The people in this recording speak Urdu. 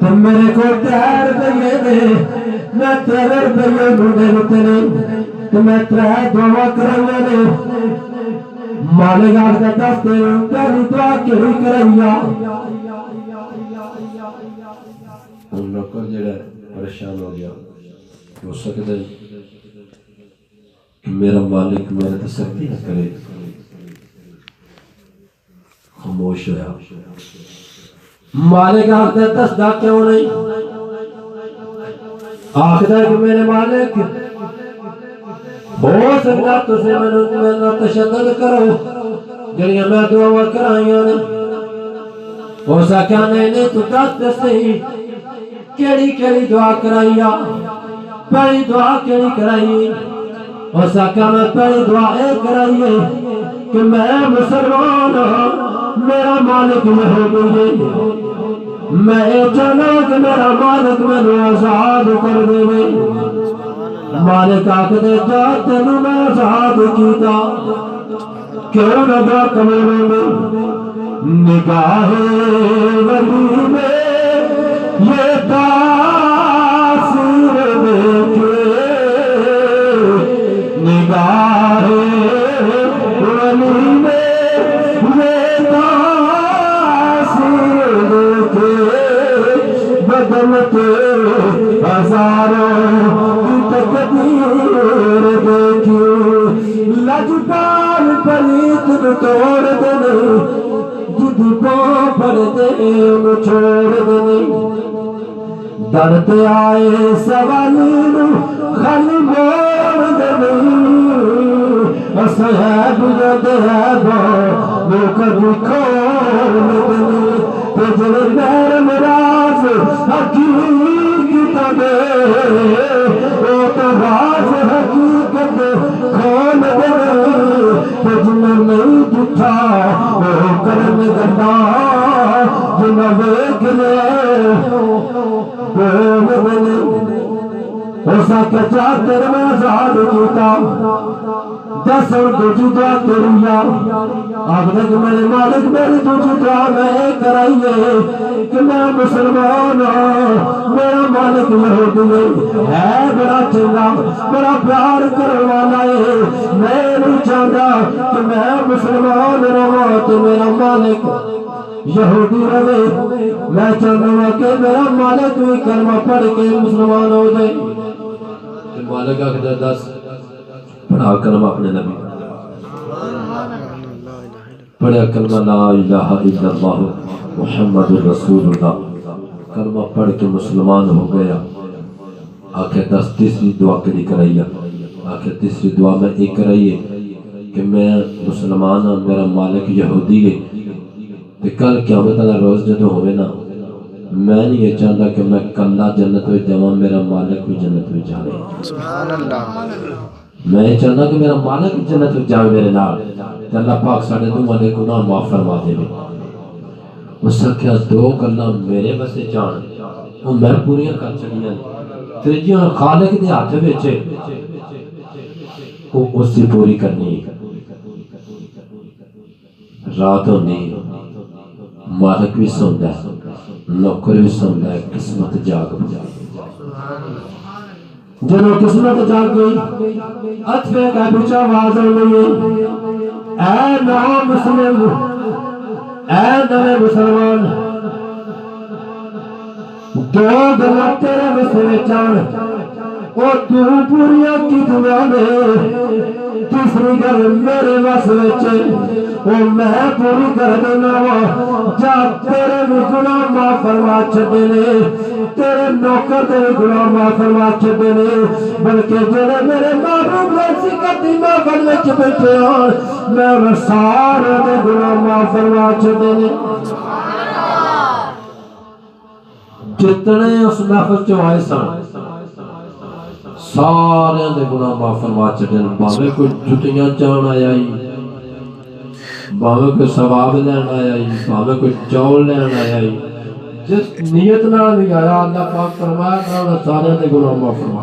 تو میرے کو 3 روپیے دے میں 3 روپیے ڈھونڈے ہوتے نے تو میں 3 دعا کرائیاں نے مالک آخدا دس دے پہلی دعا کیڑی کرائیا نوکر جڑا پریشان ہو گیا ہو سکتا ہے کہ میرا مالک میرے تے سختی نہ کرے خاموش ہوا مالک آخدا دسدا کیوں نہیں آخدا کہ میرے مالک ہو سکتا تسے میرا تشدد کرو جڑیاں میں دعا کرائیاں نے ہو سکیا نہیں تو دس صحیح کیڑی کیڑی دعا کرائیا پہلی دعا کیڑی کرائی ہو سکیا میں پہلی دعا اے کرائیے کہ میں مسلمان میرا مالک یہودی ہے میں اے چاہنا کہ میرا مالک میں آزاد کر دے مالک آخدے جا تینوں میں آزاد کیتا کیوں نہ دعا کروں نگاہ ولی میں یہ تاثیر دیکھے نگاہ ولی میں یہ تاثیر دیکھے بدلتے ہزاروں تقدیر دیکھی لجپال پلیت توڑ دینے جدی پاں پڑ دے انہوں چھوڑ دینے درد آئے سوالی خل موڑ دینے صحیب جد ہے وہ کبھی کھوڑ دینے تجھے میر مراز حقیقت دے او تو راز حقیقت کھول دے تجھے نہیں جٹھا او کرم گندا جنہ ویک لے بول دے ایسا کچا تیرے میں آزاد کیتا 10 اور دوجی دعا کریا آخدے کہ میرے مالک میری دوجی دعا میں کرائیے کہ میں مسلمان میرا مالک یہودی ہے بڑا چنگا بڑا پیار کرنے والا ہے میں نہیں چاہتا کہ میں مسلمان رہا تو میرا مالک یہودی رہے میں چاہتا ہوں کہ میرا مالک بھی کلمہ پڑھ کے مسلمان ہو جائے مالک آخدہ 10 پڑھا کلمہ اپنے نبی پڑھا کلمہ لا الہ الا اللہ محمد رسول اللہ کلمہ پڑھ کے مسلمان ہو گیا آخر 10 تیسری دعا کری کرائیا آخر تیسری دعا میں ایک کرائیے کہ میں مسلمان ہوں میرا مالک یہودی ہے کہ کل قیامت اللہ روز جدو ہوئے نا میں نہیں یہ چاہتا کہ میں کلہ جنت ہوئی جوان میرا مالک بھی جنت ہوئی جانے سبحان اللہ میں یہ چاہتا کہ میرا مالک بھی جنت ہوئی جانے میرے نال کہ اللہ پاک ساڑھے دو مالے گناہ معاف فرما دے میں اس سے کیا 2 گلہ میرے بسے جان وہ میں پوریاں کر چڑیاں تیجیاں خالق دے ہاتھ بیچے وہ اس سے پوری کرنی رات ہونی مالک بھی سنتا ہے نوکر بھی سنتا ہے قسمت جاگ جنہوں قسمت جاگ گئی اتفے کا بچہ آواز ہوئی اے نو مسلم اے نوے مسلمان 2 گلہ تیرے مسلم چان اور تو پوریا کی دنیا میں تیسری گل میرے واسوچے اور میں پوری کر دینا جا تیرے بھی گناہ معاف فرما چھڑنے تیرے نوکر تیرے گناہ معاف فرما چھڑنے بلکہ جڑے میرے محبوب لڑسی کتی محفل میں بیٹھے ہیں میں انہیں سارے دے گناہ معاف فرما چھڑنے جتنے اس محفل چو آئے سن سارے دے گناہ معاف فرما چھڑنے باوے کوئی جتیاں چان آیا ہی باوے کوئی ثواب لینا آیا ہی باوے کوئی چول لینا آیا ہی جس نیت نہ بھی آیا اللہ پاک فرمایا کہ سارے دے گناہ معاف فرما